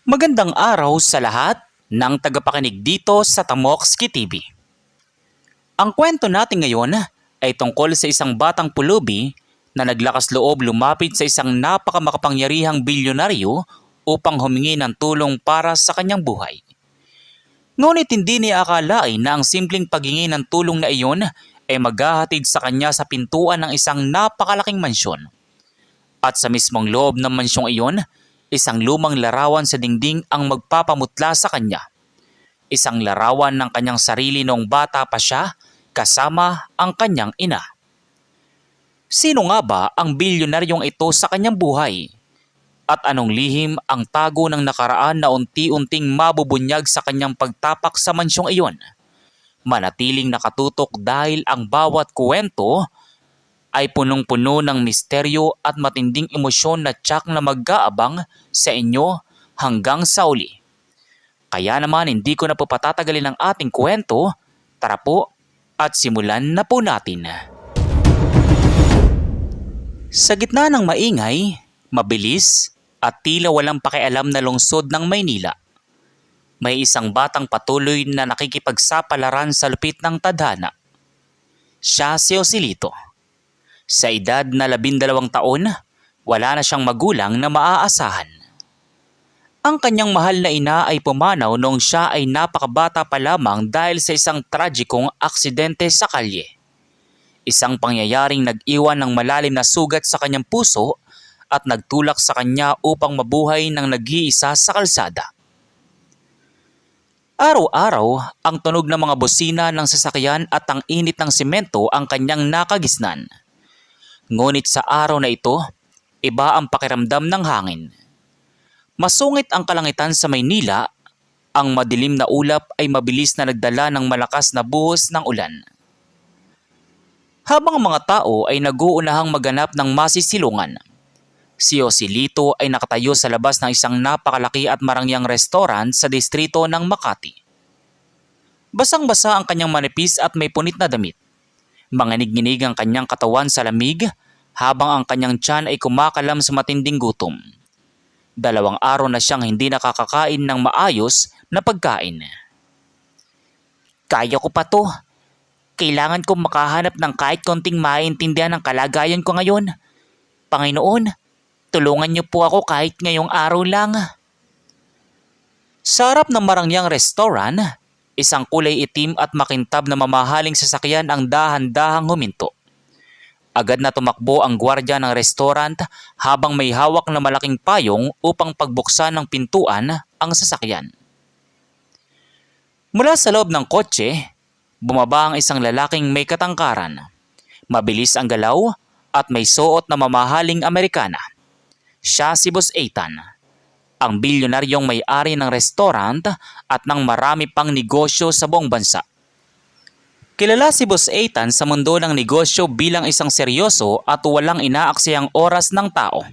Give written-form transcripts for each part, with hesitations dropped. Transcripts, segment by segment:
Magandang araw sa lahat ng tagapakinig dito sa Tamokski TV. Ang kwento natin ngayon ay tungkol sa isang batang pulubi na naglakas loob lumapit sa isang napakamakapangyarihang bilyonaryo upang humingi ng tulong para sa kanyang buhay. Ngunit hindi niya akalain na ang simpleng paghingi ng tulong na iyon ay maghahatid sa kanya sa pintuan ng isang napakalaking mansyon. At sa mismong loob ng mansyong iyon, isang lumang larawan sa dingding ang magpapamutla sa kanya. Isang larawan ng kanyang sarili noong bata pa siya kasama ang kanyang ina. Sino nga ba ang bilyonaryong ito sa kanyang buhay? At anong lihim ang tago ng nakaraan na unti-unting mabubunyag sa kanyang pagtapak sa mansyong iyon? Manatiling nakatutok dahil ang bawat kwento ay punong-puno ng misteryo at matinding emosyon na tiyak na mag-aabang sa inyo hanggang sa uli. Kaya naman hindi ko na po patatagalin ang ating kwento. Tara po at simulan na po natin. Sa gitna ng maingay, mabilis at tila walang pakialam na lungsod ng Maynila, may isang batang patuloy na nakikipagsapalaran sa lupit ng tadhana. Siya si Joselito. Sa edad na 12 taon, wala na siyang magulang na maaasahan. Ang kanyang mahal na ina ay pumanaw noong siya ay napakabata pa lamang dahil sa isang tragikong aksidente sa kalye. Isang pangyayaring nag-iwan ng malalim na sugat sa kanyang puso at nagtulak sa kanya upang mabuhay ng nag-iisa sa kalsada. Araw-araw, ang tunog ng mga bosina ng sasakyan at ang init ng semento ang kanyang nakagisnan. Ngunit sa araw na ito, iba ang pakiramdam ng hangin. Masungit ang kalangitan sa Maynila, ang madilim na ulap ay mabilis na nagdala ng malakas na buhos ng ulan. Habang ang mga tao ay nag-uunahang maganap ng masisilungan, si Joselito ay nakatayo sa labas ng isang napakalaki at marangyang restaurant sa distrito ng Makati. Basang-basa ang kanyang manipis at may punit na damit. Manginig-nginig ang kanyang katawan sa lamig habang ang kanyang tiyan ay kumakalam sa matinding gutom. 2 araw na siyang hindi nakakakain ng maayos na pagkain. Kaya ko pa to. Kailangan kong makahanap ng kahit konting maintindihan ng kalagayan ko ngayon. Panginoon, tulungan niyo po ako kahit ngayong araw lang. Sa harap ng marangyang restaurant, isang kulay itim at makintab na mamahaling sasakyan ang dahan-dahang huminto. Agad na tumakbo ang gwardiya ng restaurant habang may hawak na malaking payong upang pagbuksan ng pintuan ang sasakyan. Mula sa loob ng kotse, bumaba ang isang lalaking may katangkaran. Mabilis ang galaw at may suot na mamahaling Amerikana. Siya si Boss Ethan, ang bilyonaryong may-ari ng restaurant at ng marami pang negosyo sa buong bansa. Kilala si Boss Ethan sa mundo ng negosyo bilang isang seryoso at walang inaaksayang oras ng tao.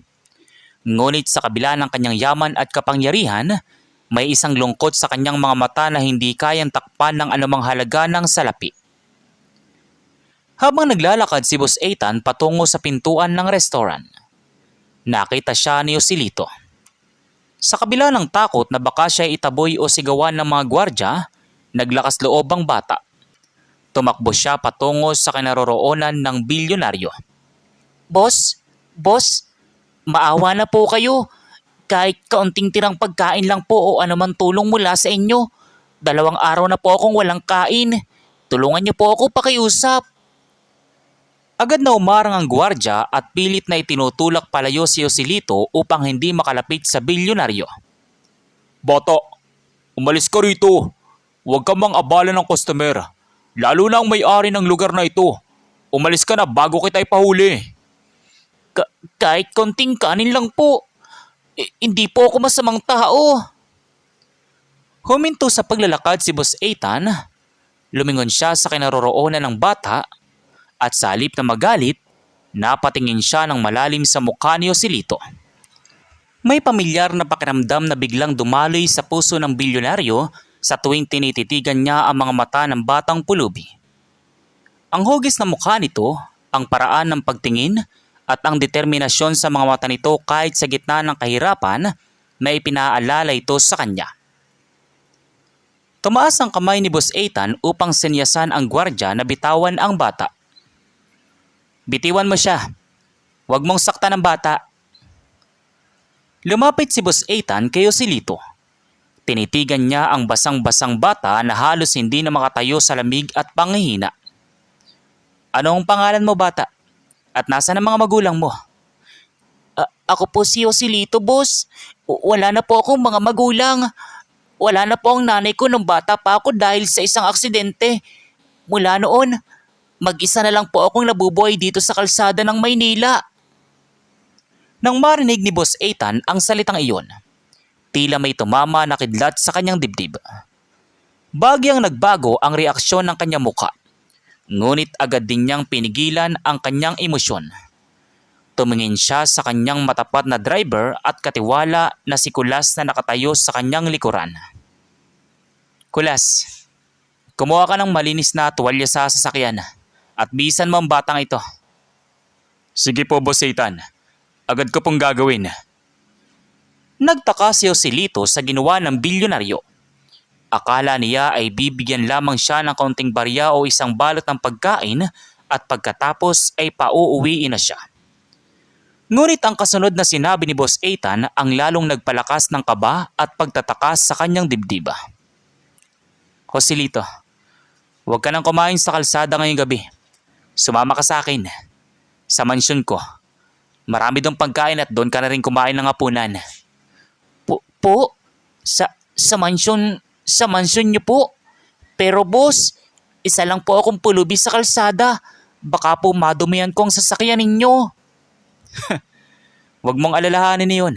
Ngunit sa kabila ng kanyang yaman at kapangyarihan, may isang lungkot sa kanyang mga mata na hindi kayang takpan ng anumang halaga ng salapi. Habang naglalakad si Boss Ethan patungo sa pintuan ng restaurant, nakita siya ni Joselito. Sa kabila ng takot na baka siya itaboy o sigawan ng mga gwardya, naglakas loob ang bata. Tumakbo siya patungo sa kinaroroonan ng bilyonaryo. Boss, maawa na po kayo. Kahit kaunting tirang pagkain lang po o anumang tulong mula sa inyo. 2 araw na po akong walang kain. Tulungan niyo po ako pakiusap. Agad na umarang ang gwardya at pilit na itinutulak palayo si Joselito upang hindi makalapit sa bilyonaryo. Bata, umalis ka rito. Huwag ka mang abala ng customer. Lalo na ang may-ari ng lugar na ito. Umalis ka na bago kita ipahuli. Kahit konting kanin lang po. Hindi po ako masamang tao. Huminto sa paglalakad si Boss Ethan. Lumingon siya sa kinaroroonan ng bata at sa halip na magalit, napatingin siya ng malalim sa mukha ni Joselito. May pamilyar na pakiramdam na biglang dumaloy sa puso ng bilyonaryo sa tuwing tinititigan niya ang mga mata ng batang pulubi. Ang hugis na mukha nito, ang paraan ng pagtingin at ang determinasyon sa mga mata nito kahit sa gitna ng kahirapan may pinaalala ito sa kanya. Tumaas ang kamay ni Boss Ethan upang senyasan ang gwardya na bitawan ang bata. Bitiwan mo siya. Huwag mong saktan ang bata. Lumapit si Boss Ethan kay Joselito. Tinitigan niya ang basang-basang bata na halos hindi na makatayo sa lamig at panghihina. Anong pangalan mo, bata? At nasaan ang mga magulang mo? Ako po si Joselito, boss. Wala na po akong mga magulang. Wala na po ang nanay ko nung bata pa ako dahil sa isang aksidente. Mula noon, mag-isa na lang po akong nabubuhay dito sa kalsada ng Maynila. Nang marinig ni Boss Ethan ang salitang iyon, tila may tumama na kidlat sa kanyang dibdib. Bagyang nagbago ang reaksyon ng kanyang muka. Ngunit agad din niyang pinigilan ang kanyang emosyon. Tumingin siya sa kanyang matapat na driver at katiwala na si Kulas na nakatayo sa kanyang likuran. Kulas, kumuha ka ng malinis na tuwalya sa sasakyan at bisan mo ang batang ito. Sige po, Boss Ethan. Agad ko pong gagawin. Nagtaka si Joselito sa ginawa ng bilyonaryo. Akala niya ay bibigyan lamang siya ng kaunting barya o isang balot ng pagkain at pagkatapos ay pauuwiin na siya. Ngunit ang kasunod na sinabi ni Boss Ethan ang lalong nagpalakas ng kaba at pagtatakas sa kanyang dibdiba. Joselito, huwag ka nang kumain sa kalsada ngayong gabi. Sumama ka sa akin. Sa mansyon ko. Marami doong pagkain at doon ka na rin kumain ng hapunan. Po? Sa mansyon niyo po? Pero boss, isa lang po akong pulubi sa kalsada. Baka po madumihan ko ang sasakyan ninyo. Huwag mong alalahanin niyon.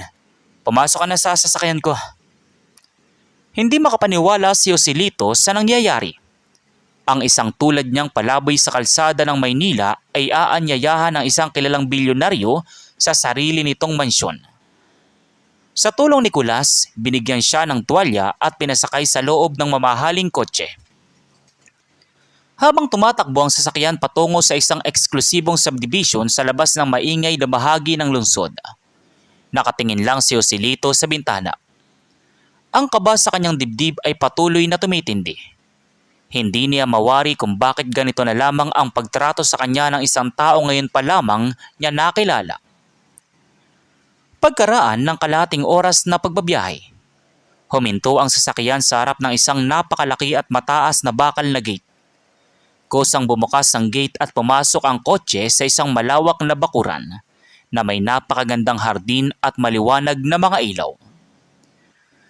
Pumasok ka na sa sasakyan ko. Hindi makapaniwala si Joselito sa nangyayari. Ang isang tulad niyang palaboy sa kalsada ng Maynila ay aanyayahan ng isang kilalang bilyonaryo sa sarili nitong mansyon. Sa tulong ni Kulas, binigyan siya ng tuwalya at pinasakay sa loob ng mamahaling kotse. Habang tumatakbo ang sasakyan patungo sa isang eksklusibong subdivision sa labas ng maingay na bahagi ng lungsod, nakatingin lang si Joselito sa bintana. Ang kaba sa kanyang dibdib ay patuloy na tumitindi. Hindi niya mawari kung bakit ganito na lamang ang pagtrato sa kanya ng isang tao ngayon pa lamang niya nakilala. Pagkaraan ng kalahating oras na pagbabiyahe, huminto ang sasakyan sa harap ng isang napakalaki at mataas na bakal na gate. Kusang bumukas ang gate at pumasok ang kotse sa isang malawak na bakuran na may napakagandang hardin at maliwanag na mga ilaw.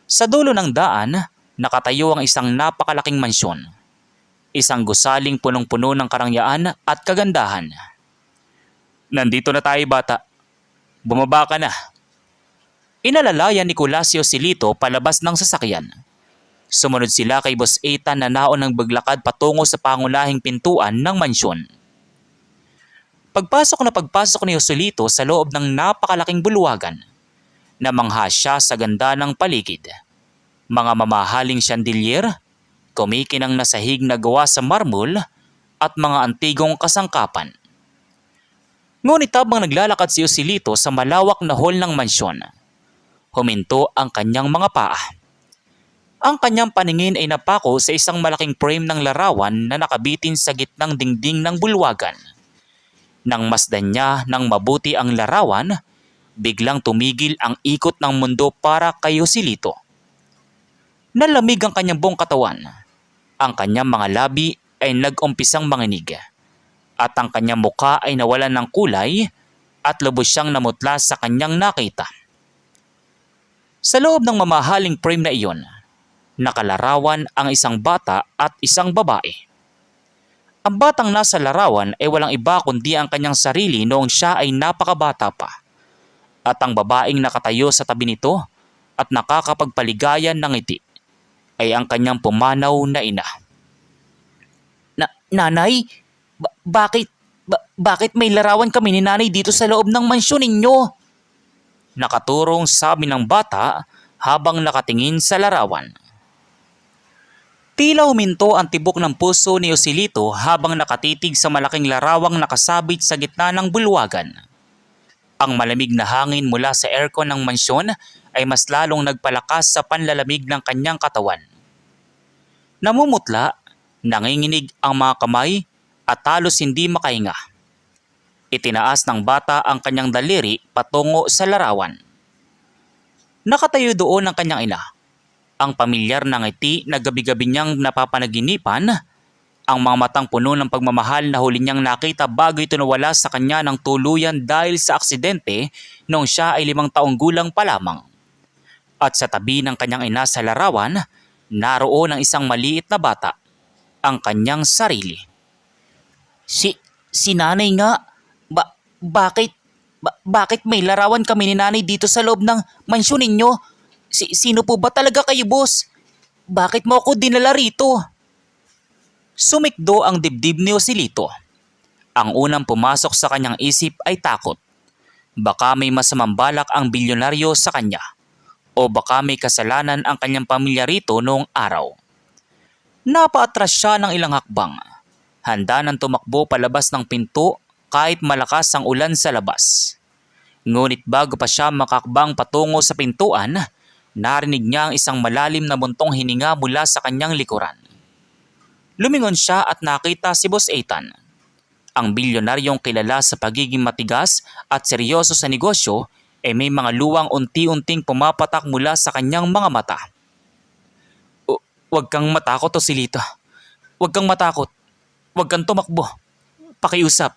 Sa dulo ng daan, nakatayo ang isang napakalaking mansyon. Isang gusaling punong-puno ng karangyaan at kagandahan. Nandito na tayo, bata. Bumaba ka na. Inalalayan ni Kulas Joselito palabas ng sasakyan. Sumunod sila kay Boss Ethan na naon ng baglakad patungo sa pangunahing pintuan ng mansyon. Pagpasok ni Joselito sa loob ng napakalaking bulwagan, namangha siya sa ganda ng paligid. Mga mamahaling chandelier, kumikinang na sahig na gawa sa marmol at mga antigong kasangkapan. Ngunit habang naglalakad si Joselito sa malawak na hall ng mansyon, huminto ang kanyang mga paa. Ang kanyang paningin ay napako sa isang malaking frame ng larawan na nakabitin sa gitnang dingding ng bulwagan. Nang masdan niya ng mabuti ang larawan, biglang tumigil ang ikot ng mundo para kay Joselito. Nalamig ang kanyang buong katawan. Ang kanyang mga labi ay nag-umpisang manginig. At ang kanyang mukha ay nawalan ng kulay at lubos siyang namutla sa kanyang nakita. Sa loob ng mamahaling frame na iyon, nakalarawan ang isang bata at isang babae. Ang batang nasa larawan ay walang iba kundi ang kanyang sarili noong siya ay napakabata pa. At ang babaeng nakatayo sa tabi nito at nakakapagpaligayan ng ngiti ay ang kanyang pumanaw na ina. Nanay, bakit may larawan kami ni nanay dito sa loob ng mansyon ninyo? Nakaturong sabi ng bata habang nakatingin sa larawan. Tila huminto ang tibok ng puso ni Joselito habang nakatitig sa malaking larawang nakasabit sa gitna ng bulwagan. Ang malamig na hangin mula sa aircon ng mansyon ay mas lalong nagpalakas sa panlalamig ng kanyang katawan. Namumutla, nanginginig ang mga kamay at halos hindi makahinga. Itinaas ng bata ang kanyang daliri patungo sa larawan. Nakatayo doon ang kanyang ina. Ang pamilyar na ngiti na gabi-gabi niyang napapanaginipan, ang mga matang puno ng pagmamahal na huli niyang nakita bago ito nawala sa kanya ng tuluyan dahil sa aksidente noong siya ay 5 taong gulang pa lamang. At sa tabi ng kanyang ina sa larawan, naroon ang isang maliit na bata, ang kanyang sarili. Si nanay nga. Bakit may larawan kami ni nanay dito sa loob ng mansyon ninyo? Sino po ba talaga kayo, boss? Bakit mo ako dinala rito? Sumikdo ang dibdib ni Joselito. Ang unang pumasok sa kanyang isip ay takot. Baka may masamang balak ang bilyonaryo sa kanya. O baka may kasalanan ang kanyang pamilya rito noong araw. Napaatras siya ng ilang hakbang. Handa nang tumakbo palabas ng pinto kahit malakas ang ulan sa labas. Ngunit bago pa siya makakbang patungo sa pintuan, narinig niya ang isang malalim na buntong hininga mula sa kanyang likuran. Lumingon siya at nakita si Boss Ethan. Ang bilyonaryong kilala sa pagiging matigas at seryoso sa negosyo ay may mga luwang unti-unting pumapatak mula sa kanyang mga mata. Huwag kang matakot, Joselito. Huwag kang matakot. Huwag kang tumakbo. Pakiusap.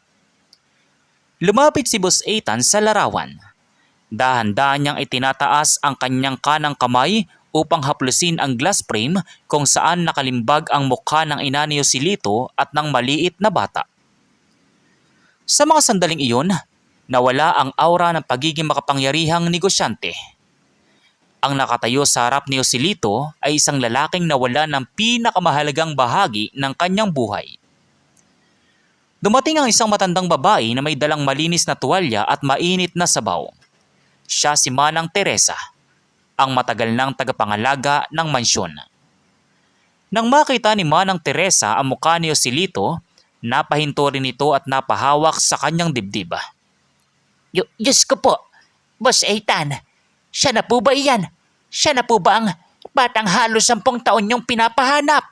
Lumapit si Boss Ethan sa larawan. Dahan-dahan niyang itinataas ang kanyang kanang kamay upang haplusin ang glass frame kung saan nakalimbag ang mukha ng ina ni Joselito at ng maliit na bata. Sa mga sandaling iyon, nawala ang aura ng pagiging makapangyarihang negosyante. Ang nakatayo sa harap ni Joselito ay isang lalaking nawala ng pinakamahalagang bahagi ng kanyang buhay. Dumating ang isang matandang babae na may dalang malinis na tuwalya at mainit na sabaw. Siya si Manang Teresa, ang matagal nang tagapangalaga ng mansyon. Nang makita ni Manang Teresa ang mukha ni Joselito, napahinto rin ito at napahawak sa kanyang dibdib. Diyos ko po, Boss Ethan, siya na po ba iyan? Siya na po ba ang batang halos 10 taon niyong pinapahanap?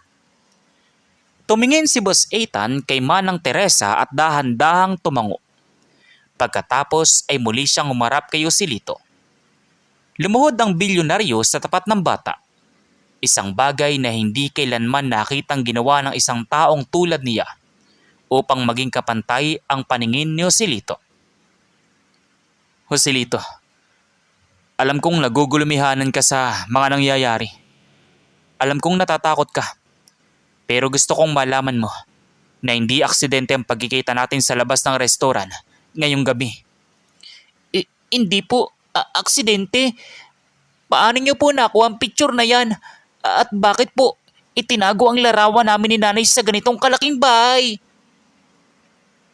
Tumingin si Boss Ethan kay Manang Teresa at dahan-dahang tumango. Pagkatapos ay muli siyang umarap kay Joselito. Lumuhod ang bilyonaryo sa tapat ng bata. Isang bagay na hindi kailanman nakitang ginawa ng isang taong tulad niya upang maging kapantay ang paningin ni Joselito. Joselito, alam kong nagugulumihanan ka sa mga nangyayari. Alam kong natatakot ka. Pero gusto kong malaman mo na hindi aksidente ang pagkikita natin sa labas ng restoran ngayong gabi. Hindi po aksidente. Paano niyo po nakuha ang picture na yan? At bakit po itinago ang larawan namin ni nanay sa ganitong kalaking bahay?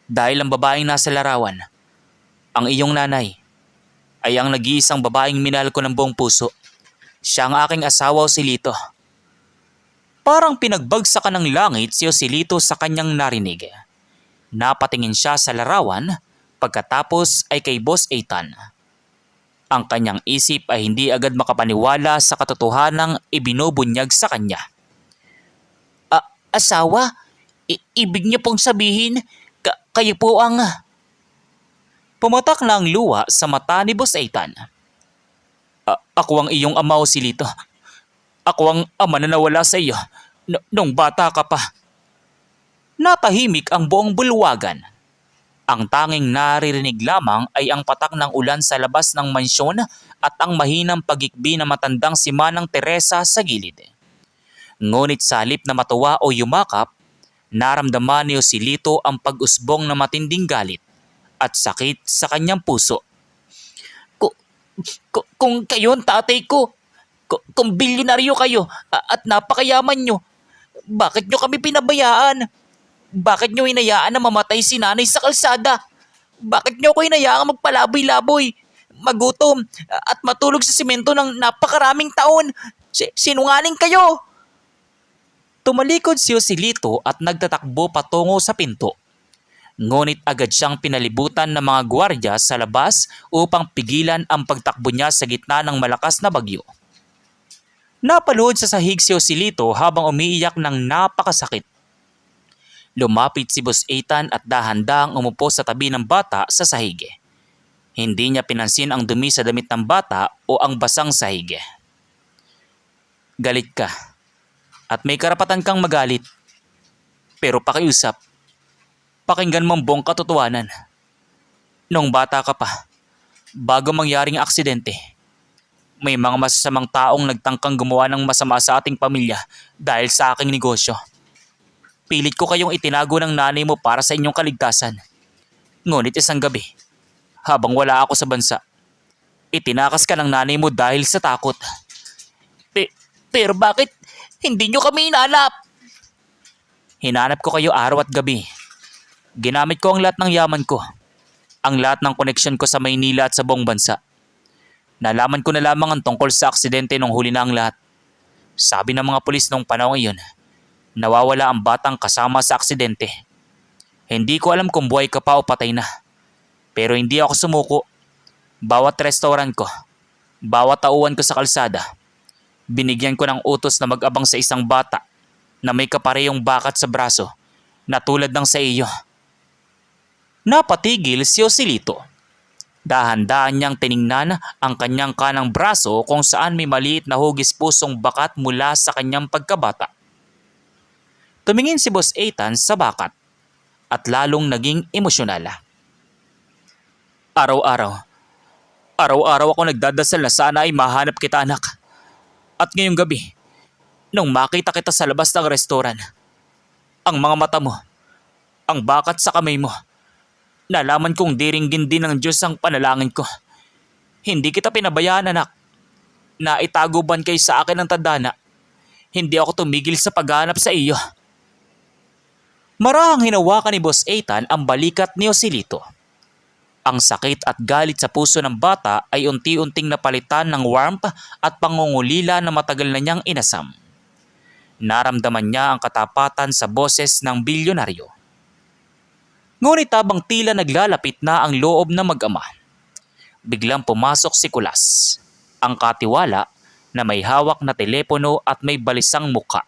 Dahil ang babaeng nasa larawan, ang iyong nanay, ay ang nag-iisang babaeng minahal ko ng buong puso. Siya ang aking asawa, Joselito. Parang pinagbagsakan ng langit si Joselito sa kanyang narinig. Napatingin siya sa larawan, pagkatapos ay kay Boss Ethan. Ang kanyang isip ay hindi agad makapaniwala sa katotohanang ibinubunyag sa kanya. Asawa? Ibig niyo pong sabihin, kayo po ang... Pumatak na ang luha sa mata ni Boss Ethan. Ako ang iyong ama, Joselito. Ako ang ama na nawala sa iyo nung bata ka pa. Natahimik ang buong bulwagan. Ang tanging naririnig lamang ay ang patak ng ulan sa labas ng mansyon at ang mahinang pagikbi na matandang si Manang Teresa sa gilid. Ngunit sa halip na matuwa o yumakap, naramdaman ni Joselito ang pag-usbong na matinding galit at sakit sa kanyang puso. Kung kayo ang tatay ko, kung bilyonaryo kayo at napakayaman nyo, bakit nyo kami pinabayaan? Bakit nyo hinayaan na mamatay si nanay sa kalsada? Bakit nyo ako hinayaan magpalaboy-laboy, magutom at matulog sa simento ng napakaraming taon? Sinungaling kayo! Tumalikod si Joselito at nagtatakbo patungo sa pinto. Ngunit agad siyang pinalibutan ng mga gwardiya sa labas upang pigilan ang pagtakbo niya sa gitna ng malakas na bagyo. Napaluhod sa sahig si Joselito habang umiiyak ng napakasakit. Lumapit si Boss Ethan at dahan-dahang umupo sa tabi ng bata sa sahig. Hindi niya pinansin ang dumi sa damit ng bata o ang basang sahig. Galit ka at may karapatan kang magalit. Pero pakiusap, pakinggan mo ang buong katotohanan. Noong bata ka pa, bago mangyaring aksidente, may mga masasamang taong nagtangkang gumawa ng masama sa ating pamilya dahil sa aking negosyo. Pilit ko kayong itinago ng nanay mo para sa inyong kaligtasan. Ngunit isang gabi, habang wala ako sa bansa, itinakas ka ng nanay mo dahil sa takot. Pero bakit hindi nyo kami inalap? Hinanap ko kayo araw at gabi. Ginamit ko ang lahat ng yaman ko. Ang lahat ng koneksyon ko sa Maynila at sa buong bansa. Nalaman ko na lamang ang tungkol sa aksidente nung huli na ang lahat. Sabi ng mga pulis nung panahon iyon, nawawala ang batang kasama sa aksidente. Hindi ko alam kung buhay ka pa o patay na. Pero hindi ako sumuko. Bawat restaurant ko, bawat tauhan ko sa kalsada, binigyan ko ng utos na mag-abang sa isang bata na may kaparehong bakat sa braso na tulad ng sa iyo. Napatigil si Joselito. Dahan-dahan niyang tiningnan ang kanyang kanang braso kung saan may maliit na hugis pusong bakat mula sa kanyang pagkabata. Tumingin si Boss Ethan sa bakat at lalong naging emosyonal. Araw-araw ako nagdadasal na sana ay mahanap kita, anak. At ngayong gabi, nung makita kita sa labas ng restoran, ang mga mata mo, ang bakat sa kamay mo, nalaman kong diringgin din ng Diyos ang panalangin ko. Hindi kita pinabayaan, anak. Naitago ban kay sa akin ng tadhana. Hindi ako tumigil sa paghanap sa iyo. Marahang hinawakan ni Boss Ethan ang balikat ni Joselito. Ang sakit at galit sa puso ng bata ay unti-unting napalitan ng warmth at pangungulila na matagal na niyang inasam. Naramdaman niya ang katapatan sa boses ng bilyonaryo. Ngunit habang tila naglalapit na ang loob ng mag-ama, biglang pumasok si Kulas, ang katiwala na may hawak na telepono at may balisang muka.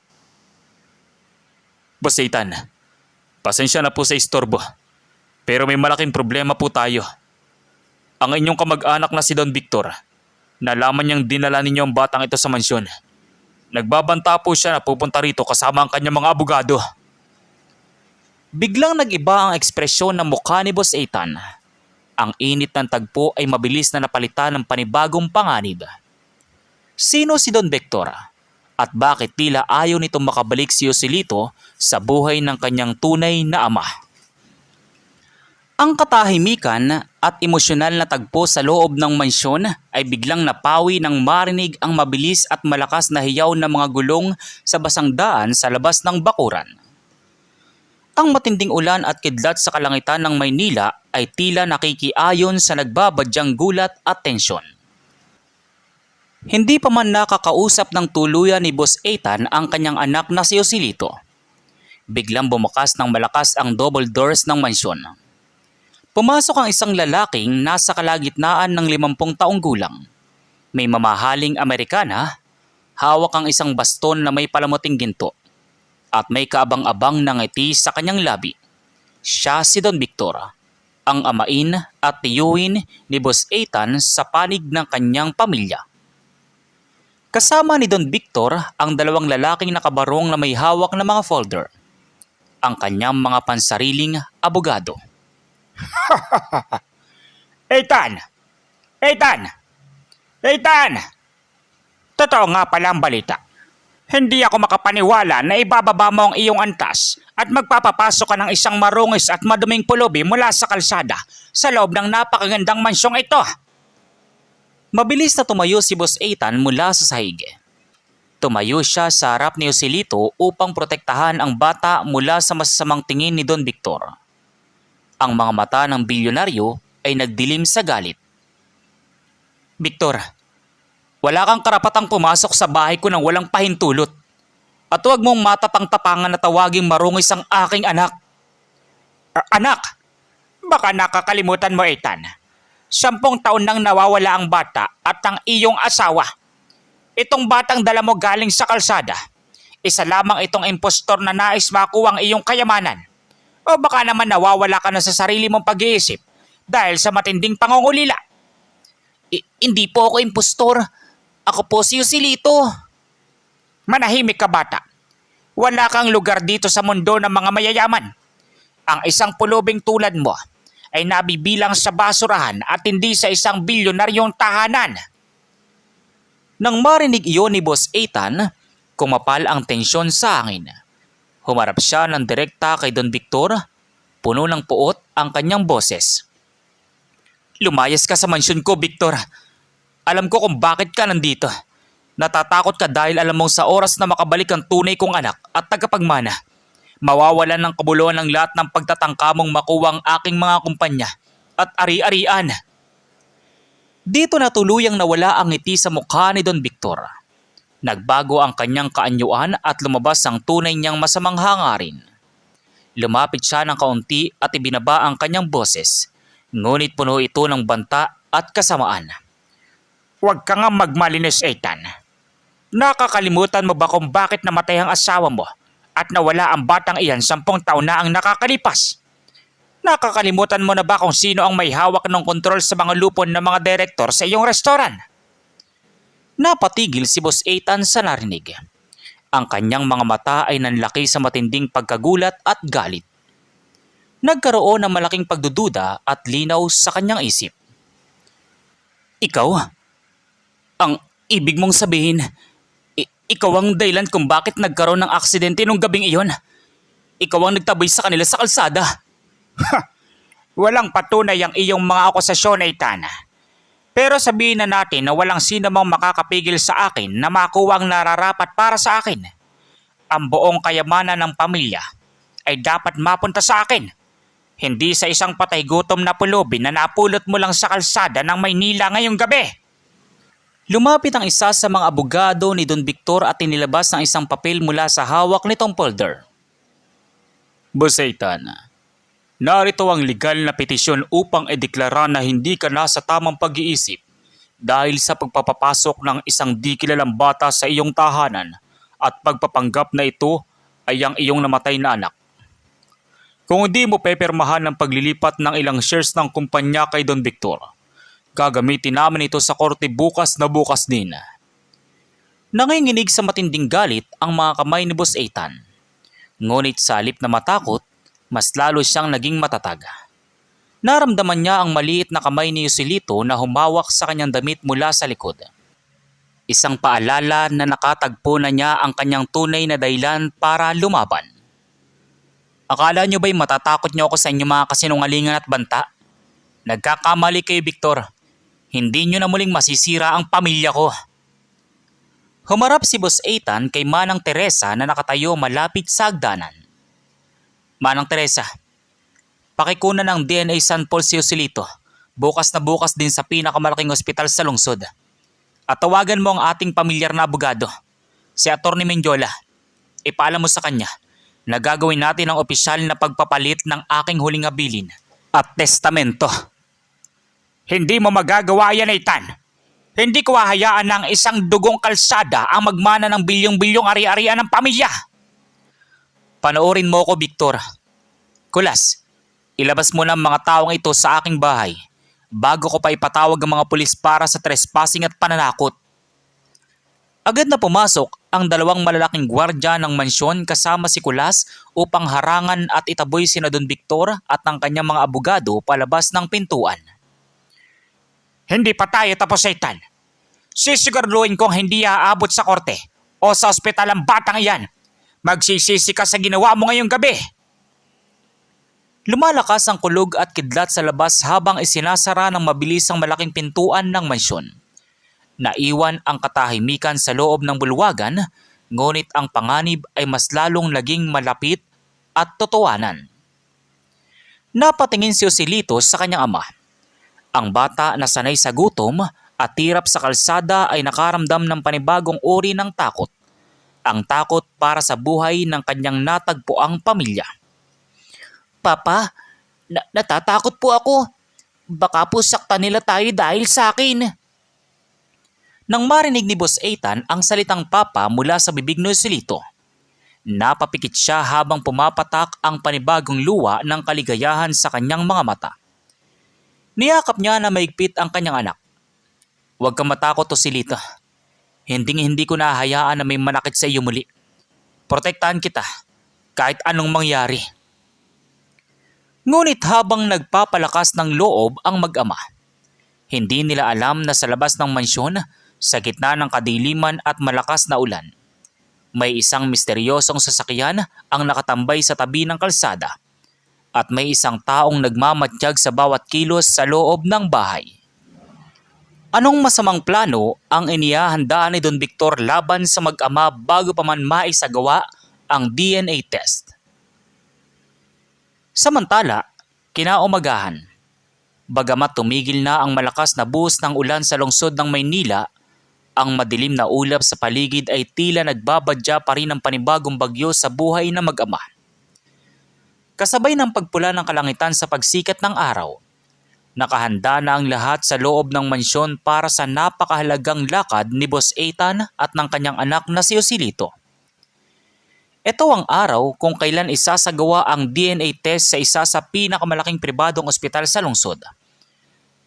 Boss Ethan, pasensya na po sa istorbo, pero may malaking problema po tayo. Ang inyong kamag-anak na si Don Victor, nalaman niyang dinala ninyo ang batang ito sa mansyon. Nagbabanta po siya na pupunta rito kasama ang kanyang mga abogado. Biglang nag-iba ang ekspresyon ng mukha ni Boss Ethan. Ang init ng tagpo ay mabilis na napalitan ng panibagong panganib. Sino si Don Victor? At bakit tila ayaw nitong makabalik si Joselito sa buhay ng kanyang tunay na ama? Ang katahimikan at emosyonal na tagpo sa loob ng mansyon ay biglang napawi nang marinig ang mabilis at malakas na hiyaw ng mga gulong sa basang daan sa labas ng bakuran. Ang matinding ulan at kidlat sa kalangitan ng Maynila ay tila nakikiayon sa nagbabadyang gulat at tensyon. Hindi pa man nakakausap ng tuluyan ni Boss Ethan ang kanyang anak na si Joselito. Biglang bumukas ng malakas ang double doors ng mansyon. Pumasok ang isang lalaking nasa kalagitnaan ng 50 taong gulang. May mamahaling Amerikana, hawak ang isang baston na may palamuting ginto, at may kaabang-abang na ngiti sa kanyang labi. Siya si Don Victor, ang amain at tiyuhin ni Boss Ethan sa panig ng kanyang pamilya. Kasama ni Don Victor ang dalawang lalaking nakabarong na may hawak na mga folder, ang kanyang mga pansariling abogado. Ethan! Ethan! Ethan! Totoo nga pala ang balita. Hindi ako makapaniwala na ibababa mo ang iyong antas at magpapapasok ka ng isang marungis at maduming pulubi mula sa kalsada sa loob ng napakagandang mansyong ito. Mabilis na tumayo si Boss Ethan mula sa sahig. Tumayo siya sa harap ni Joselito upang protektahan ang bata mula sa masasamang tingin ni Don Victor. Ang mga mata ng bilyonaryo ay nagdilim sa galit. Victor, wala kang karapatang pumasok sa bahay ko nang walang pahintulot. At huwag mong matapang-tapangan na tawaging marungis ang aking anak. Anak, baka nakakalimutan mo, Ethan. 10 taon nang nawawala ang bata at ang iyong asawa. Itong batang dala mo galing sa kalsada. Isa lamang itong impostor na nais makuha ang iyong kayamanan. O baka naman nawawala ka na sa sarili mong pag-iisip dahil sa matinding pangungulila. Hindi po ako impostor. Ako po si Joselito. Manahimik ka, bata. Wala kang lugar dito sa mundo ng mga mayayaman. Ang isang pulubing tulad mo ay nabibilang sa basurahan at hindi sa isang bilyonaryong tahanan. Nang marinig iyon ni Boss Ethan, kumapal ang tensyon sa hangin. Humarap siya ng direkta kay Don Victor, puno ng puot ang kanyang boses. Lumayas ka sa mansyon ko, Victor. Alam ko kung bakit ka nandito. Natatakot ka dahil alam mong sa oras na makabalik ang tunay kong anak at tagapagmana, mawawalan ng kabuluhan ng lahat ng pagtatangka mong makuha ang aking mga kumpanya at ari-arian. Dito na tuluyang nawala ang ngiti sa mukha ni Don Victor. Nagbago ang kanyang kaanyuan at lumabas ang tunay niyang masamang hangarin. Lumapit siya ng kaunti at ibinaba ang kanyang boses, ngunit puno ito ng banta at kasamaan. Huwag ka nga magmalinis, Ethan. Nakakalimutan mo ba kung bakit namatay ang asawa mo at nawala ang batang iyan 10 taon na ang nakakalipas? Nakakalimutan mo na ba kung sino ang may hawak ng kontrol sa mga lupon ng mga direktor sa iyong restoran? Napatigil si Boss Ethan sa narinig. Ang kanyang mga mata ay nanlaki sa matinding pagkagulat at galit. Nagkaroon ng malaking pagdududa at linaw sa kanyang isip. Ikaw? Ang ibig mong sabihin, ikaw ang dahilan kung bakit nagkaroon ng aksidente nung gabing iyon? Ikaw ang nagtaboy sa kanila sa kalsada? Walang patunay ang iyong mga akusasyon, Ethan. Pero sabihin na natin na walang sino mang makakapigil sa akin na makuha ang nararapat para sa akin. Ang buong kayamanan ng pamilya ay dapat mapunta sa akin. Hindi sa isang patay gutom na pulubi na napulot mo lang sa kalsada ng Maynila ngayong gabi. Lumapit ang isa sa mga abogado ni Don Victor at inilabas ang isang papel mula sa hawak nitong folder. Boss Ethan, narito ang legal na petisyon upang ideklara na hindi ka na sa tamang pag-iisip dahil sa pagpapapasok ng isang di kilalang bata sa iyong tahanan at pagpapanggap na ito ay ang iyong namatay na anak. Kung hindi mo pepirmahan ang paglilipat ng ilang shares ng kumpanya kay Don Victor, gagamitin namin ito sa korte bukas na bukas din. Nanginginig sa matinding galit ang mga kamay ni Boss Ethan. Ngunit sa halip na matakot, mas lalo siyang naging matatag. Naramdaman niya ang maliit na kamay ni Joselito na humawak sa kanyang damit mula sa likod. Isang paalala na nakatagpo na niya ang kanyang tunay na dahilan para lumaban. Akala niyo ba'y matatakot niyo ako sa inyong mga kasinungalingan at banta? Nagkakamali kayo, Victor. Hindi niyo na muling masisira ang pamilya ko. Humarap si Boss Ethan kay Manang Teresa na nakatayo malapit sa hagdanan. Manang Teresa, pakikunan ng DNA sample si Joselito. Bukas na bukas din sa pinakamalaking ospital sa lungsod. At tawagan mo ang ating pamilyar na abogado, si Atty. Mendiola. Ipaalam mo sa kanya na gagawin natin ang opisyal na pagpapalit ng aking huling habilin at testamento. Hindi mo magagawa yan, Ethan. Hindi ko hahayaan ng isang dugong kalsada ang magmana ng bilyong-bilyong ari-arian ng pamilya. Panoorin mo ko, Victor. Kulas, ilabas mo na ang mga taong ito sa aking bahay bago ko pa ipatawag ang mga pulis para sa trespassing at pananakot. Agad na pumasok ang dalawang malalaking gwardya ng mansyon kasama si Kulas upang harangan at itaboy sina Don Victor at ang kanyang mga abogado palabas ng pintuan. Hindi pa tayo tapos, Ethan. Sisiguraduhin kong hindi aabot sa korte o sa ospital ang batang iyan. Magsisisi ka sa ginawa mo ngayong gabi. Lumalakas ang kulog at kidlat sa labas habang isinasara ng mabilis ang malaking pintuan ng mansyon. Naiwan ang katahimikan sa loob ng bulwagan, ngunit ang panganib ay mas lalong naging malapit at totohanan. Napatingin si Joselito sa kanyang ama. Ang bata na sanay sa gutom at tirap sa kalsada ay nakaramdam ng panibagong uri ng takot. Ang takot para sa buhay ng kanyang natagpuang pamilya. Papa, Natatakot po ako. Baka po saktan nila tayo dahil sa akin. Nang marinig ni Boss Ethan ang salitang papa mula sa bibig ni Joselito, napapikit siya habang pumapatak ang panibagong luwa ng kaligayahan sa kanyang mga mata. Niyakap niya na maigpit ang kanyang anak. Huwag kang matakot, Joselito. Hindi ko nahahayaan na may manakit sa iyo muli. Protektahan kita kahit anong mangyari. Ngunit habang nagpapalakas ng loob ang mag-ama, hindi nila alam na sa labas ng mansyon, sa gitna ng kadiliman at malakas na ulan, may isang misteryosong sasakyan ang nakatambay sa tabi ng kalsada at may isang taong nagmamatiyag sa bawat kilos sa loob ng bahay. Anong masamang plano ang inihahandaan ni Don Victor laban sa mag-ama bago pa man maisagawa ang DNA test? Samantala, kinaumagahan, bagamat tumigil na ang malakas na buhos ng ulan sa lungsod ng Maynila, ang madilim na ulap sa paligid ay tila nagbabadya pa rin ng panibagong bagyo sa buhay ng mag-ama. Kasabay ng pagpula ng kalangitan sa pagsikat ng araw, nakahanda na ang lahat sa loob ng mansyon para sa napakahalagang lakad ni Boss Ethan at ng kanyang anak na si Joselito. Ito ang araw kung kailan isasagawa ang DNA test sa isa sa pinakamalaking pribadong ospital sa lungsod.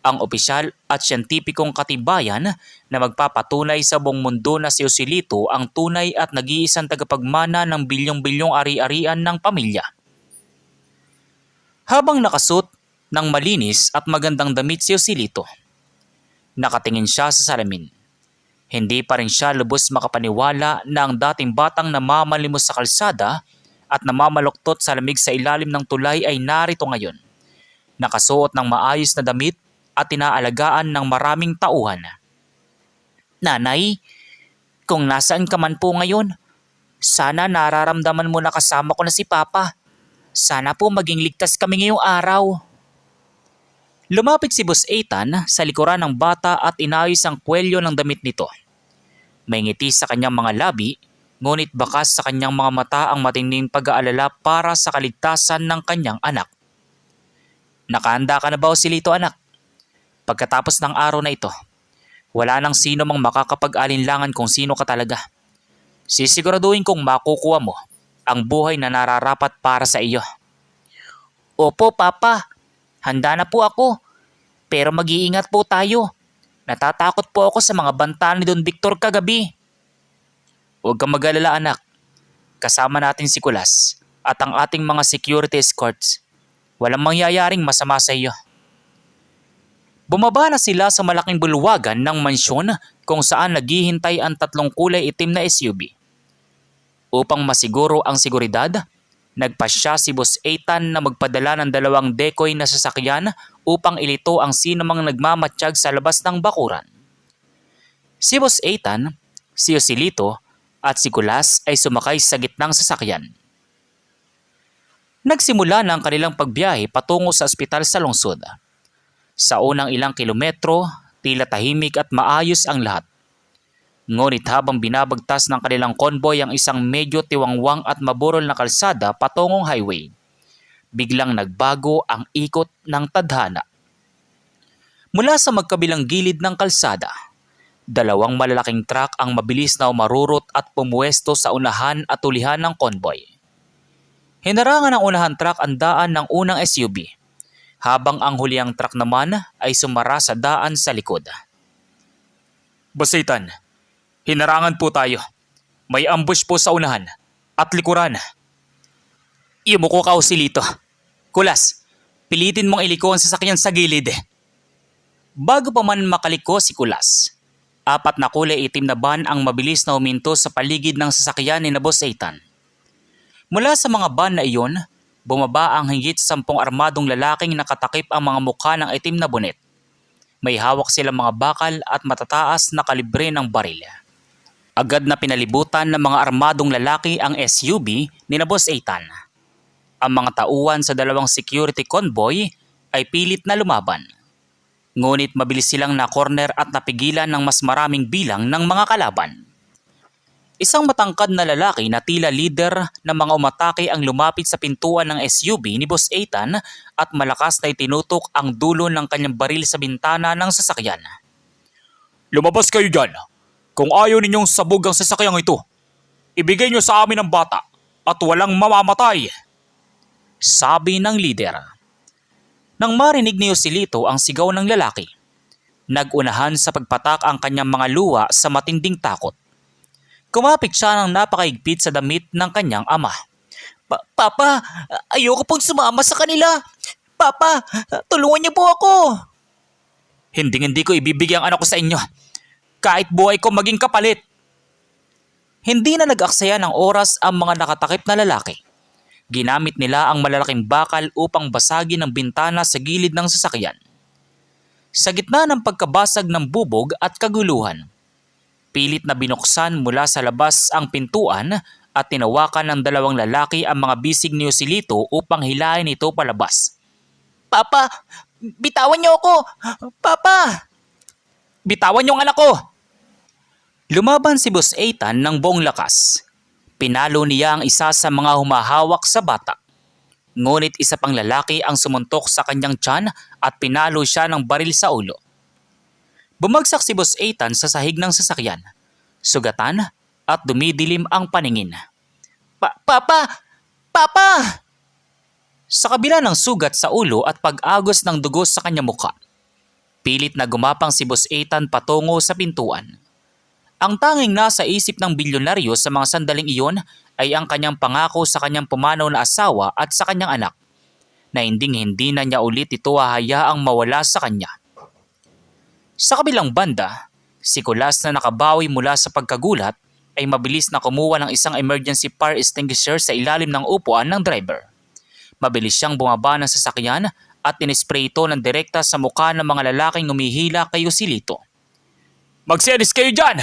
Ang opisyal at siyentipikong katibayan na magpapatunay sa buong mundo na si Joselito ang tunay at nag-iisang tagapagmana ng bilyong-bilyong ari-arian ng pamilya. Habang nakasuot ng malinis at magandang damit si Joselito, nakatingin siya sa salamin. Hindi pa rin siya lubos makapaniwala na ang dating batang namamalimos sa kalsada at namamaluktot sa lamig sa ilalim ng tulay ay narito ngayon, nakasuot ng maayos na damit at tinaalagaan ng maraming tauhan. Nanay, kung nasaan ka man po ngayon, sana nararamdaman mo na kasama ko na si Papa. Sana po maging ligtas kami ngayong araw. Lumapit si Boss Ethan sa likuran ng bata at inayos ang kwelyo ng damit nito. May ngiti sa kanyang mga labi, ngunit bakas sa kanyang mga mata ang matinding pag-aalala para sa kaligtasan ng kanyang anak. Nakahanda ka na ba, Joselito, anak? Pagkatapos ng araw na ito, wala nang sino mang makakapag-alinlangan kung sino ka talaga. Sisiguraduhin kong makukuha mo ang buhay na nararapat para sa iyo. Opo, Papa. Handa na po ako. Pero mag-iingat po tayo. Natatakot po ako sa mga banta ni Don Victor kagabi. Huwag kang mag-alala, anak. Kasama natin si Kulas at ang ating mga security escorts. Walang mangyayaring masama sa iyo. Bumaba na sila sa malaking bulwagan ng mansyon kung saan naghihintay ang tatlong kulay itim na SUV. Upang masiguro ang seguridad, nagpasya si Boss Ethan na magpadala ng 2 decoy na sasakyan upang ilito ang sino mang nagmamatiyag sa labas ng bakuran. Si Boss Ethan, si Joselito at si Kulas ay sumakay sa gitnang sasakyan. Nagsimula na ang kanilang pagbiyahe patungo sa ospital sa lungsod. Sa unang ilang kilometro, tila tahimik at maayos ang lahat. Ngunit habang binabagtas ng kanilang konboy ang isang medyo tiwangwang at maburol na kalsada patungong highway, biglang nagbago ang ikot ng tadhana. Mula sa magkabilang gilid ng kalsada, 2 malalaking truck ang mabilis na umarurot at pumuwesto sa unahan at tulihan ng konboy. Hinarangan ng unahang truck ang daan ng unang SUV, habang ang huliang truck naman ay sumara sa daan sa likod. Boss Ethan, hinarangan po tayo. May ambush po sa unahan at likuran. Yumuko ka, Joselito. Kulas, pilitin mong iliko ang sasakyan sa gilid. Bago pa man makaliko si Kulas, 4 na kulay itim na van ang mabilis na huminto sa paligid ng sasakyan ni Boss Ethan. Mula sa mga van na iyon, bumaba ang higit 10 armadong lalaking nakatakip ang mga mukha ng itim na bonet. May hawak silang mga bakal at matataas na kalibre ng baril. Agad na pinalibutan ng mga armadong lalaki ang SUV ni Boss Ethan. Ang mga tauhan sa 2 security convoy ay pilit na lumaban. Ngunit mabilis silang na-corner at napigilan ng mas maraming bilang ng mga kalaban. Isang matangkad na lalaki na tila leader ng mga umatake ang lumapit sa pintuan ng SUV ni Boss Ethan at malakas na itinutok ang dulo ng kanyang baril sa bintana ng sasakyan. Lumabas kayo dyan. Kung ayaw ninyong sabog ang sasakyang ito, ibigay niyo sa amin ang bata at walang mamamatay. Sabi ng leader. Nang marinig ni Joselito ang sigaw ng lalaki, nagunahan sa pagpatak ang kanyang mga luha sa matinding takot. Kumapit siya ng napakaigpit sa damit ng kanyang ama. Papa, ayoko pong sumama sa kanila. Papa, tulungan niyo po ako. Hindi ko ibibigay ang anak ko sa inyo. Kahit buhay ko maging kapalit. Hindi na nag-aksaya ng oras ang mga nakatakip na lalaki. Ginamit nila ang malalaking bakal upang basagin ang bintana sa gilid ng sasakyan. Sa gitna ng pagkabasag ng bubog at kaguluhan, pilit na binuksan mula sa labas ang pintuan at tinawakan ng dalawang lalaki ang mga bisig ni Joselito upang hilahin ito palabas. Papa, bitawan niyo ako. Papa! Bitawan yung anak ko! Lumaban si Boss Ethan ng buong lakas. Pinalo niya ang isa sa mga humahawak sa bata. Ngunit isa pang lalaki ang sumuntok sa kanyang tiyan at pinalo siya ng baril sa ulo. Bumagsak si Boss Ethan sa sahig ng sasakyan. Sugatan at dumidilim ang paningin. Papa! Papa! Sa kabila ng sugat sa ulo at pag-agos ng dugo sa kanyang mukha, pilit na gumapang si Boss Ethan patungo sa pintuan. Ang tanging nasa isip ng bilyonaryo sa mga sandaling iyon ay ang kanyang pangako sa kanyang pumanaw na asawa at sa kanyang anak, na hindi na niya ulit ito hahayaang mawala sa kanya. Sa kabilang banda, si Kulas na nakabawi mula sa pagkagulat ay mabilis na kumuha ng isang emergency fire extinguisher sa ilalim ng upuan ng driver. Mabilis siyang bumaba ng sasakyan at inispray ito ng direkta sa mukha ng mga lalaking umihila kay Joselito. Magsenis kayo dyan!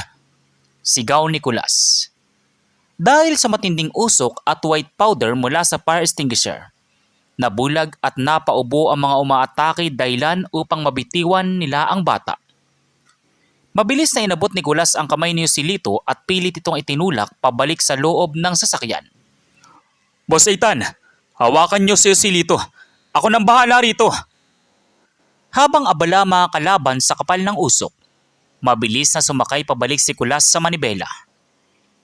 Sigaw ni Kulas. Dahil sa matinding usok at white powder mula sa fire extinguisher, nabulag at napaubo ang mga umaatake dahilan upang mabitiwan nila ang bata. Mabilis na inabot ni Kulas ang kamay ni Joselito at pilit itong itinulak pabalik sa loob ng sasakyan. Boss Ethan, hawakan niyo si Joselito. Ako nang bahala rito. Habang abala mga kalaban sa kapal ng usok, mabilis na sumakay pabalik si Kulas sa manibela.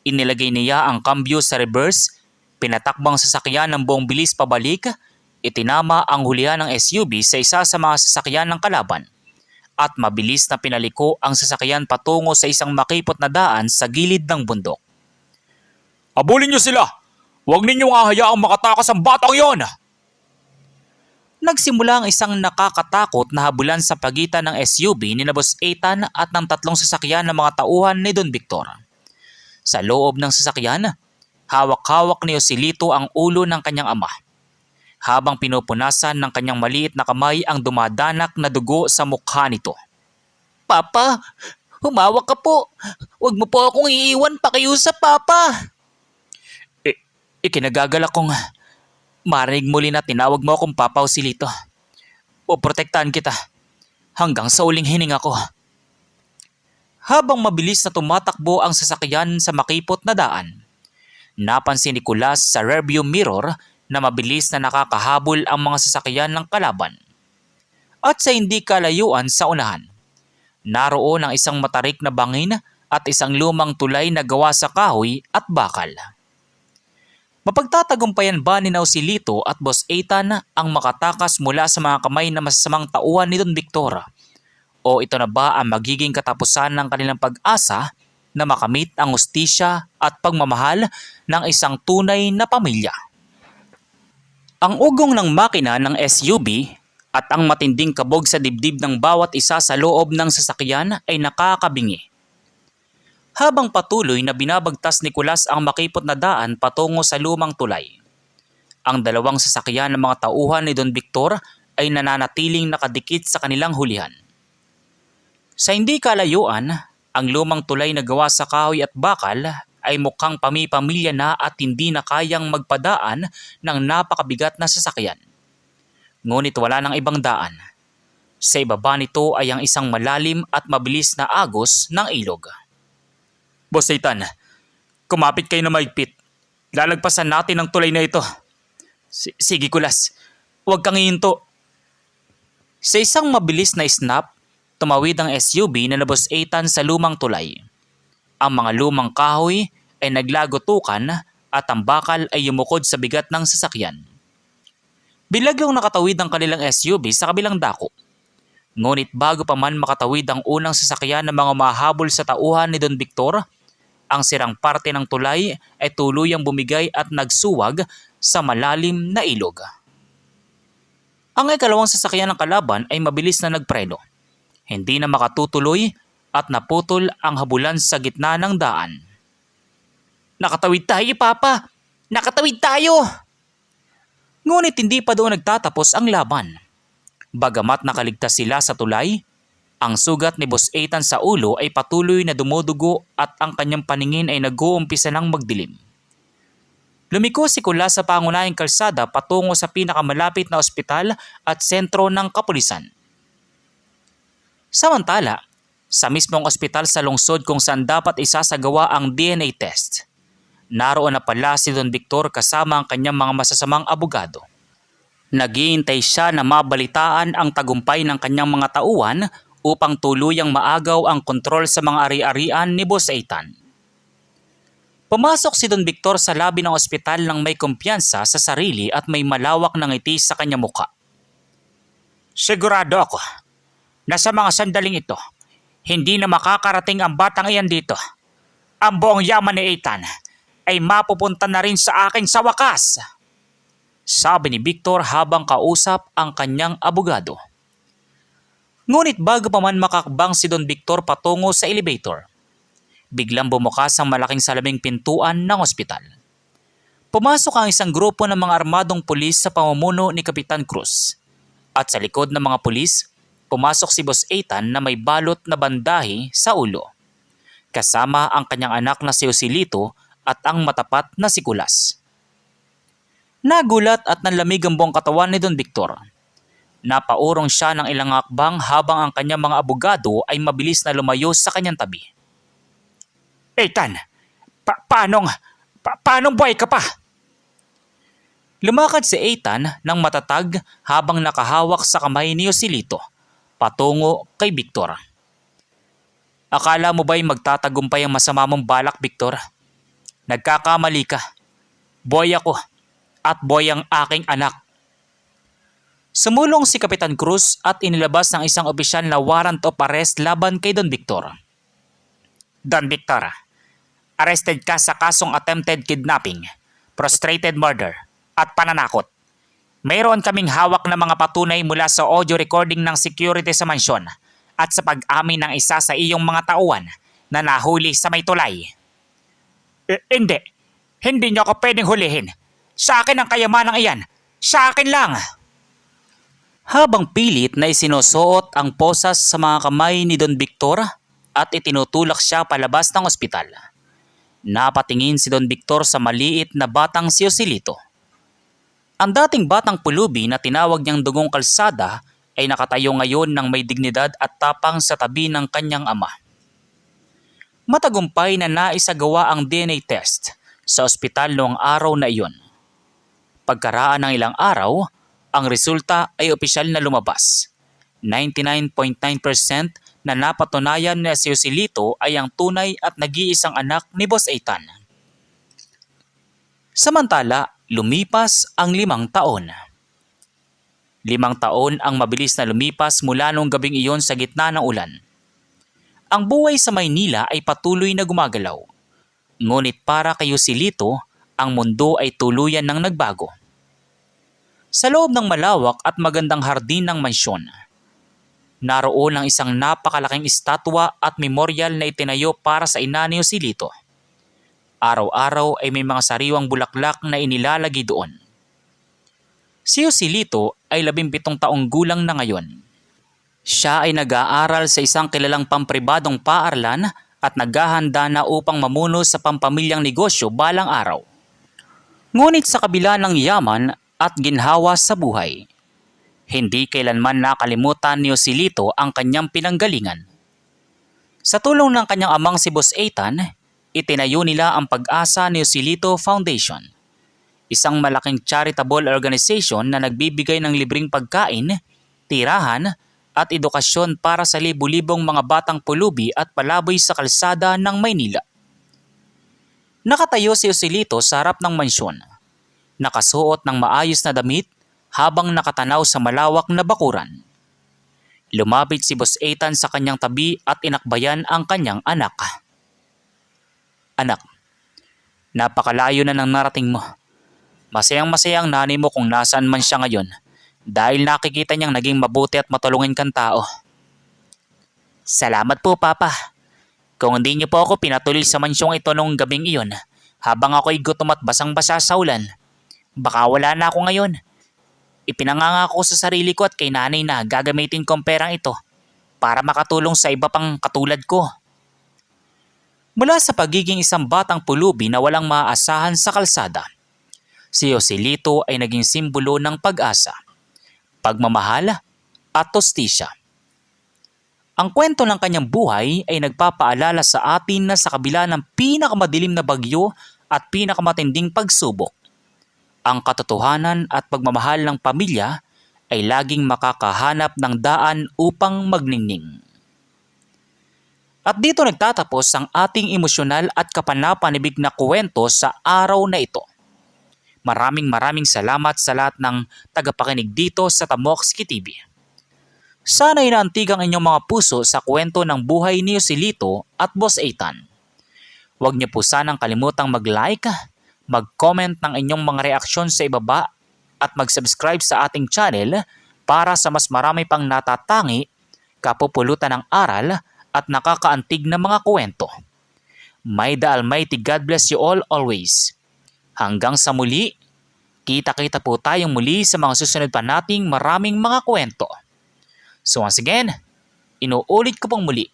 Inilagay niya ang kambyo sa reverse, pinatakbang sasakyan ng buong bilis pabalik, itinama ang hulihan ng SUV sa isa sa mga sasakyan ng kalaban, at mabilis na pinaliko ang sasakyan patungo sa isang makipot na daan sa gilid ng bundok. Abulin niyo sila! Huwag ninyong hahayaang makatakas ang batang yon! Nagsimula ang isang nakakatakot na habulan sa pagitan ng SUV ni Boss Ethan at ng tatlong sasakyan ng mga tauhan ni Don Victor. Sa loob ng sasakyan, hawak-hawak ni Joselito ang ulo ng kanyang ama, habang pinupunasan ng kanyang maliit na kamay ang dumadanak na dugo sa mukha nito. Papa, humawak ka po. Huwag mo po akong iiwan pakiusap, Papa. Ikinagagalak kong marinig muli na tinawag mo akong Papa Joselito. Poprotektahan kita hanggang sa uling hininga ko. Habang mabilis na tumatakbo ang sasakyan sa makipot na daan, napansin ni Kulas sa rearview mirror na mabilis na nakakahabol ang mga sasakyan ng kalaban. At sa hindi kalayuan sa unahan, naroon ang isang matarik na bangin at isang lumang tulay na gawa sa kahoy at bakal. Mapagtatagumpayan ba ni Joselito at Boss Ethan ang makatakas mula sa mga kamay na masasamang tauhan ni Don Victor? O ito na ba ang magiging katapusan ng kanilang pag-asa na makamit ang hustisya at pagmamahal ng isang tunay na pamilya? Ang ugong ng makina ng SUV at ang matinding kabog sa dibdib ng bawat isa sa loob ng sasakyan ay nakakabingi. Habang patuloy na binabagtas ni Kulas ang makipot na daan patungo sa lumang tulay, ang dalawang sasakyan ng mga tauhan ni Don Victor ay nananatiling nakadikit sa kanilang hulihan. Sa hindi kalayuan, ang lumang tulay na gawa sa kahoy at bakal ay mukhang pamipamilya na at hindi na kayang magpadaan ng napakabigat na sasakyan. Ngunit wala ng ibang daan. Sa ibaba nito ay ang isang malalim at mabilis na agos ng ilog. Boss Ethan, Kumapit kayo na maigpit. Lalagpasan natin ang tulay na ito. Sige Kulas, huwag kang ihinto. Sa isang mabilis na snap, tumawid ang SUV na Boss Ethan sa lumang tulay. Ang mga lumang kahoy ay naglagotukan at ang bakal ay yumukod sa bigat ng sasakyan. Bilaglang nakatawid ang kanilang SUV sa kabilang dako. Ngunit bago pa man makatawid ang unang sasakyan ng mga mahabol sa tauhan ni Don Victor, ang sirang parte ng tulay ay tuluyang bumigay at nagsuwag sa malalim na ilog. Ang ikalawang sasakyan ng kalaban ay mabilis na nagpreno. Hindi na makatutuloy at naputol ang habulan sa gitna ng daan. Nakatawid tayo, Papa! Nakatawid tayo! Ngunit hindi pa doon nagtatapos ang laban. Bagamat nakaligtas sila sa tulay, ang sugat ni Boss Ethan sa ulo ay patuloy na dumudugo at ang kanyang paningin ay nag-uumpisa ng magdilim. Lumiko si Kulas sa pangunahing kalsada patungo sa pinakamalapit na ospital at sentro ng kapulisan. Samantala, sa mismong ospital sa lungsod kung saan dapat isasagawa ang DNA test, naroon na pala si Don Victor kasama ang kanyang mga masasamang abogado. Naghihintay siya na mabalitaan ang tagumpay ng kanyang mga tauhan upang tuluyang maagaw ang kontrol sa mga ari-arian ni Boss Ethan. Pumasok si Don Victor sa labi ng ospital nang may kumpiyansa sa sarili at may malawak na ngiti sa kanyang muka. Sigurado ako na sa mga sandaling ito, hindi na makakarating ang batang iyan dito. Ang buong yaman ni Ethan ay mapupunta na rin sa akin sa wakas, sabi ni Victor habang kausap ang kanyang abogado. Ngunit bago pa man makakbang si Don Victor patungo sa elevator, biglang bumukas ang malaking salaming pintuan ng ospital. Pumasok ang isang grupo ng mga armadong pulis sa pamumuno ni Kapitan Cruz. At sa likod ng mga pulis, pumasok si Boss Ethan na may balot na bandahe sa ulo. Kasama ang kanyang anak na si Joselito at ang matapat na si Kulas. Nagulat at nanlamig ang buong katawan ni Don Victor. Napaurong siya ng ilang hakbang habang ang kanyang mga abogado ay mabilis na lumayo sa kanyang tabi. Ethan, paanong buhay ka pa? Lumakad si Ethan ng matatag habang nakahawak sa kamay ni Joselito patungo kay Victor. Akala mo ba'y magtatagumpay ang masama mong balak, Victor? Nagkakamali ka. Boy ako at boy ang aking anak. Sumulong si Kapitan Cruz at inilabas ng isang opisyal na warrant of arrest laban kay Don Victor. Don Victor, arrested ka sa kasong attempted kidnapping, prostrated murder, at pananakot. Mayroon kaming hawak na mga patunay mula sa audio recording ng security sa mansyon at sa pag-amin ng isa sa iyong mga tauhan na nahuli sa may tulay. Hindi niyo ako pwedeng hulihin. Sa akin ang kayamanang iyan. Sa akin lang. Habang pilit na isinusuot ang posas sa mga kamay ni Don Victor at itinutulak siya palabas ng ospital. Napatingin si Don Victor sa maliit na batang si Joselito. Ang dating batang pulubi na tinawag niyang dugong kalsada ay nakatayo ngayon ng may dignidad at tapang sa tabi ng kanyang ama. Matagumpay na naisagawa ang DNA test sa ospital noong araw na iyon. Pagkaraan ng ilang araw, ang resulta ay opisyal na lumabas. 99.9% na napatunayan na si Joselito ay ang tunay at nag-iisang anak ni Boss Ethan. Samantala, lumipas ang 5 taon. 5 taon ang mabilis na lumipas mula noong gabing iyon sa gitna ng ulan. Ang buhay sa Maynila ay patuloy na gumagalaw. Ngunit para kay Joselito, ang mundo ay tuluyan ng nagbago. Sa loob ng malawak at magandang hardin ng mansyon, naroon ang isang napakalaking estatwa at memoryal na itinayo para sa ina ni Joselito. Araw-araw ay may mga sariwang bulaklak na inilalagay doon. Si Joselito ay 17 taong gulang na ngayon. Siya ay nag-aaral sa isang kilalang pampribadong paaralan at naghahanda na upang mamuno sa pampamilyang negosyo balang araw. Ngunit sa kabila ng yaman at ginhawa sa buhay, hindi kailanman nakalimutan ni Joselito ang kanyang pinanggalingan. Sa tulong ng kanyang amang si Boss Ethan, itinayo nila ang Pag-asa ni Joselito Foundation, isang malaking charitable organization na nagbibigay ng libreng pagkain, tirahan at edukasyon para sa libu-libong mga batang pulubi at palaboy sa kalsada ng Maynila. Nakatayo si Joselito sa harap ng mansyon, nakasuot ng maayos na damit habang nakatanaw sa malawak na bakuran. Lumapit si Boss Ethan sa kanyang tabi at inakbayan ang kanyang anak. Anak, napakalayo na ng narating mo. Masayang-masaya ang nanay mo kung nasaan man siya ngayon dahil nakikita niyang naging mabuti at matulungin kang tao. Salamat po, Papa. Kung hindi niyo po ako pinatuloy sa mansyong ito nung gabing iyon, habang ako'y gutom at basang-basa sa ulan, baka wala na ako ngayon. Ipinangangako sa sarili ko at kay nanay na gagamitin ko ang perang ito para makatulong sa iba pang katulad ko. Mula sa pagiging isang batang pulubi na walang maaasahan sa kalsada, si Joselito ay naging simbolo ng pag-asa, pagmamahal at hustisya. Ang kwento ng kanyang buhay ay nagpapaalala sa atin na sa kabila ng pinakamadilim na bagyo at pinakamatinding pagsubok, ang katotohanan at pagmamahal ng pamilya ay laging makakahanap ng daan upang magningning. At dito nagtatapos ang ating emosyonal at kapanapanibig na kwento sa araw na ito. Maraming salamat sa lahat ng tagapakinig dito sa Tamoxki TV. Sana inaantig ang inyong mga puso sa kwento ng buhay ni Joselito at Boss Ethan. Huwag niyo po sanang kalimutang mag-like, mag-comment ng inyong mga reaksyon sa ibaba at mag-subscribe sa ating channel para sa mas marami pang natatangi, kapupulutan ng aral at nakakaantig na mga kwento. May the Almighty God bless you all always. Hanggang sa muli, kita-kita po tayong muli sa mga susunod pa nating maraming mga kwento. So once again, inuulit ko pong muli.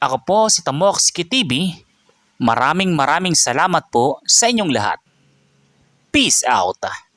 Ako po si Tamoxki TV. Maraming salamat po sa inyong lahat. Peace out!